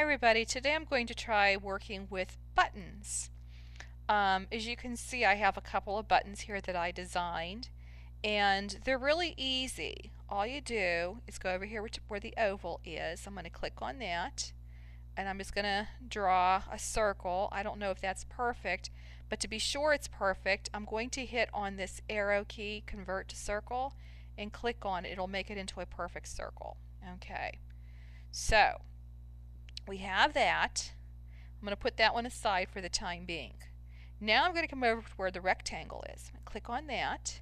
Hi everybody, today I'm going to try working with buttons. As you can see, I have a couple of buttons here that I designed, and they're really easy. All you do is go over here where the oval is. I'm going to click on that, and I'm just going to draw a circle. I don't know if that's perfect, but to be sure it's perfect, I'm going to hit on this arrow key, convert to circle, and click on it. It'll make it into a perfect circle. Okay, so we have that. I'm going to put that one aside for the time being. Now I'm going to come over to where the rectangle is. Click on that,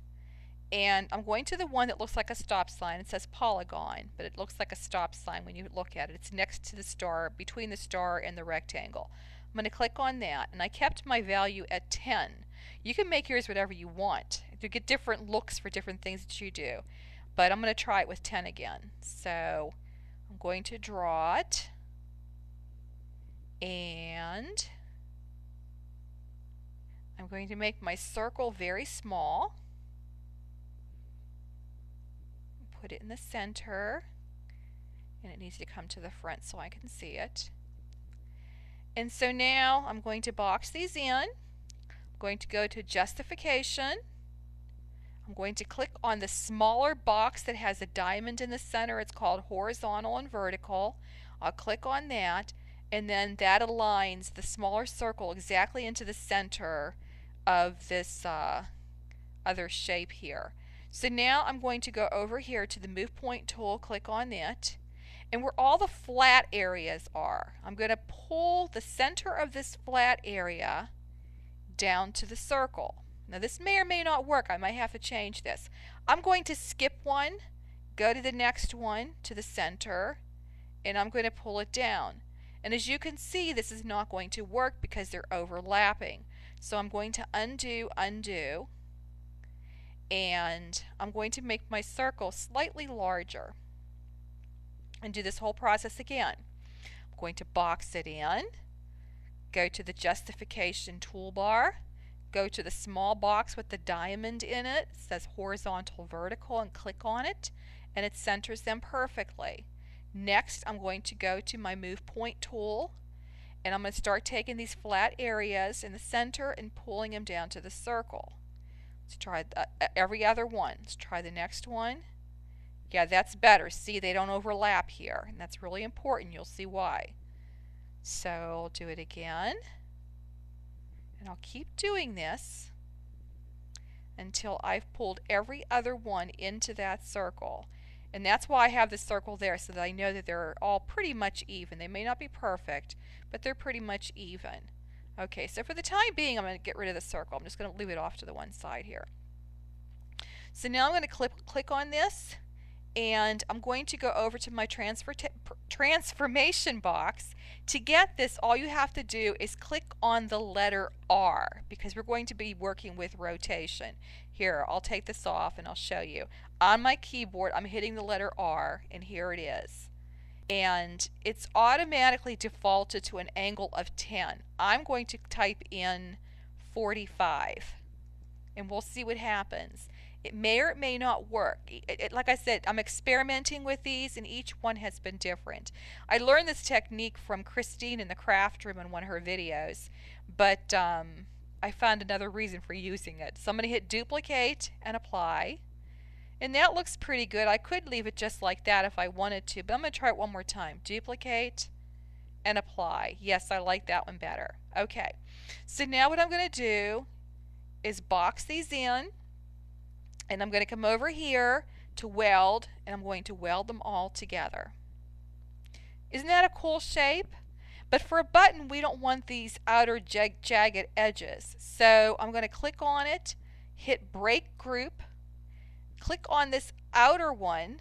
and I'm going to the one that looks like a stop sign. It says polygon, but it looks like a stop sign when you look at it. It's next to the star, between the star and the rectangle. I'm going to click on that, and I kept my value at 10. You can make yours whatever you want. You get different looks for different things that you do, but I'm going to try it with 10 again. So I'm going to draw it, and I'm going to make my circle very small, put it in the center, and it needs to come to the front so I can see it. And so now I'm going to box these in. I'm going to go to Justification. I'm going to click on the smaller box that has a diamond in the center. It's called horizontal and vertical. I'll click on that, and then that aligns the smaller circle exactly into the center of this other shape here. So now I'm going to go over here to the move point tool, click on it, and where all the flat areas are, I'm going to pull the center of this flat area down to the circle. Now this may or may not work. I might have to change this. I'm going to skip one, go to the next one to the center, and I'm going to pull it down. And as you can see, this is not going to work because they're overlapping. So I'm going to undo, and I'm going to make my circle slightly larger and do this whole process again. I'm going to box it in, go to the Justification toolbar, go to the small box with the diamond in it. It says horizontal vertical, and click on it, and it centers them perfectly. Next, I'm going to go to my move point tool, and I'm going to start taking these flat areas in the center and pulling them down to the circle. Let's try every other one. Let's try the next one. Yeah, that's better. See, they don't overlap here, and that's really important. You'll see why. So I'll do it again, and I'll keep doing this until I've pulled every other one into that circle. And that's why I have the circle there, so that I know that they're all pretty much even. They may not be perfect, but they're pretty much even. Okay, so for the time being, I'm going to get rid of the circle. I'm just going to leave it off to the one side here. So now I'm going to click on this, and I'm going to go over to my transformation box. To get this, all you have to do is click on the letter R, because we're going to be working with rotation. Here, I'll take this off and I'll show you. On my keyboard, I'm hitting the letter R, and here it is. And it's automatically defaulted to an angle of 10. I'm going to type in 45, and we'll see what happens. It may or it may not work. Like I said, I'm experimenting with these, and each one has been different. I learned this technique from Christine in the craft room in one of her videos, but I found another reason for using it. So I'm going to hit duplicate and apply, and that looks pretty good. I could leave it just like that if I wanted to, but I'm going to try it one more time. Duplicate and apply. Yes, I like that one better. Okay, so now what I'm going to do is box these in, and I'm going to come over here to weld, and I'm going to weld them all together. Isn't that a cool shape? But for a button, we don't want these outer jagged edges. So I'm going to click on it, hit break group, click on this outer one,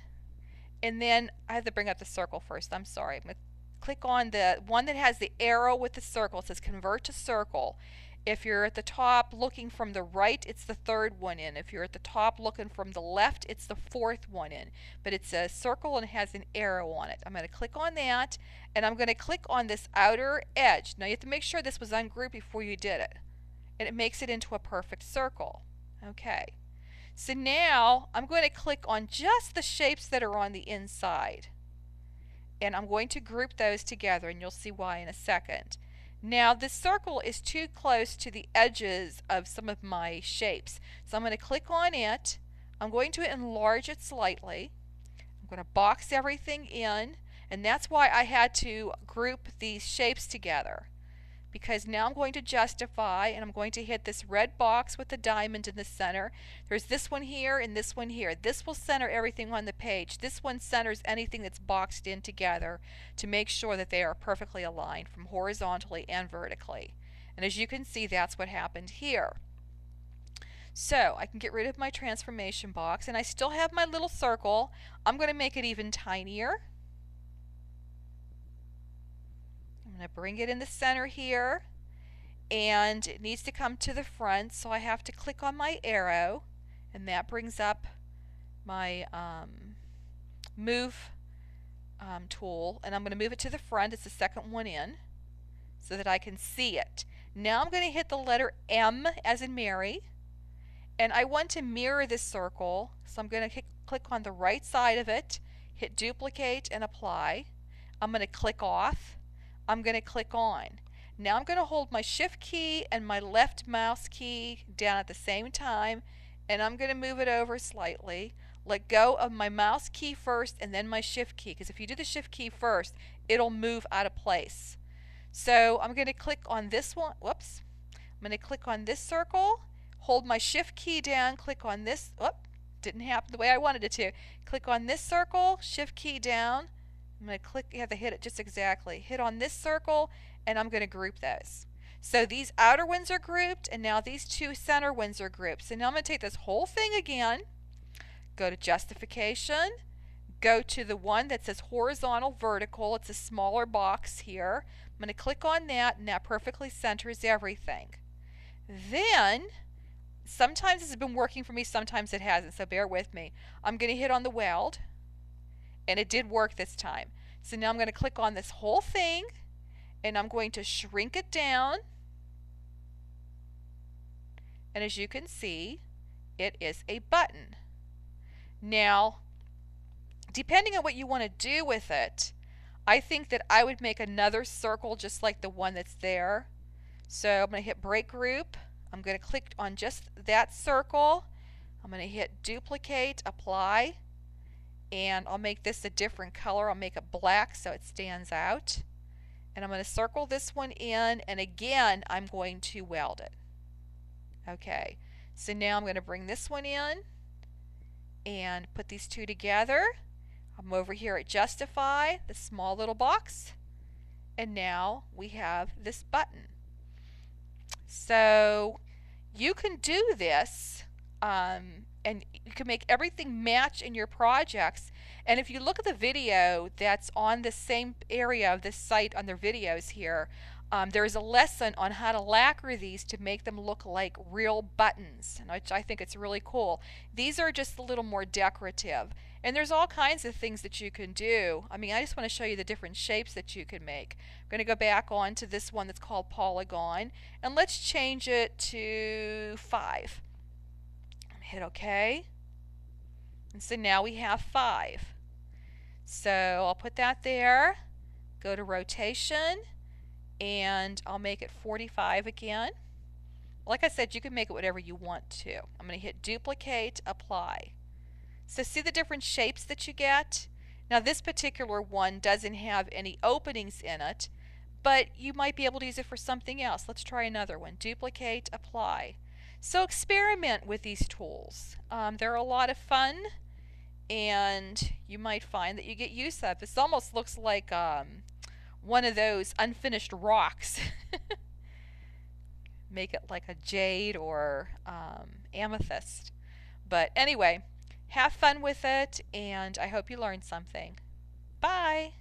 and then I have to bring up the circle first. I'm sorry. I'm going to click on the one that has the arrow with the circle. It says convert to circle. If you're at the top looking from the right, it's the third one in. If you're at the top looking from the left, it's the fourth one in. But it's a circle and it has an arrow on it. I'm going to click on that, and I'm going to click on this outer edge. Now you have to make sure this was ungrouped before you did it, and it makes it into a perfect circle. Okay, so now I'm going to click on just the shapes that are on the inside, and I'm going to group those together, and you'll see why in a second. Now this circle is too close to the edges of some of my shapes, so I'm going to click on it. I'm going to enlarge it slightly. I'm going to box everything in, and that's why I had to group these shapes together, because now I'm going to justify, and I'm going to hit this red box with the diamond in the center. There's this one here and this one here. This will center everything on the page. This one centers anything that's boxed in together to make sure that they are perfectly aligned from horizontally and vertically. And as you can see, that's what happened here. So I can get rid of my transformation box, and I still have my little circle. I'm going to make it even tinier. I'm going to bring it in the center here, and it needs to come to the front, so I have to click on my arrow, and that brings up my move tool, and I'm going to move it to the front. It's the second one in so that I can see it. Now I'm going to hit the letter M as in Mary, and I want to mirror this circle, so I'm going to click on the right side of it, hit duplicate and apply. I'm going to click off. I'm going to click on. Now I'm going to hold my shift key and my left mouse key down at the same time, and I'm going to move it over slightly. Let go of my mouse key first and then my shift key, because if you do the shift key first, it'll move out of place. So I'm going to click on this one. Whoops. I'm going to click on this circle, hold my shift key down, click on this. Whoop, didn't happen the way I wanted it to. Click on this circle, shift key down. I'm going to click, you have to hit it just exactly. Hit on this circle, and I'm going to group those. So these outer ones are grouped, and now these two center ones are grouped. So now I'm going to take this whole thing again, go to Justification, go to the one that says horizontal vertical. It's a smaller box here. I'm going to click on that, and that perfectly centers everything. Then, sometimes this has been working for me, sometimes it hasn't, so bear with me. I'm going to hit on the weld, and it did work this time. So now I'm going to click on this whole thing, and I'm going to shrink it down. And as you can see, it is a button. Now, depending on what you want to do with it, I think that I would make another circle just like the one that's there. So I'm going to hit break group. I'm going to click on just that circle. I'm going to hit duplicate, apply, and I'll make this a different color. I'll make it black so it stands out. And I'm going to circle this one in, and again I'm going to weld it. Okay, so now I'm going to bring this one in and put these two together. I'm over here at Justify, the small little box, and now we have this button. So you can do this, and you can make everything match in your projects. And if you look at the video that's on the same area of this site on their videos here, there is a lesson on how to lacquer these to make them look like real buttons, which I think it's really cool. These are just a little more decorative. And there's all kinds of things that you can do. I mean, I just want to show you the different shapes that you can make. I'm going to go back on to this one that's called Polygon, and let's change it to 5. Hit OK. And so now we have 5. So I'll put that there, go to rotation, and I'll make it 45 again. Like I said, you can make it whatever you want to. I'm going to hit duplicate, apply. So see the different shapes that you get? Now this particular one doesn't have any openings in it, but you might be able to use it for something else. Let's try another one. Duplicate, apply. So experiment with these tools. They're a lot of fun, and you might find that you get use of. This almost looks like one of those unfinished rocks. Make it like a jade or amethyst. But anyway, have fun with it, and I hope you learned something. Bye!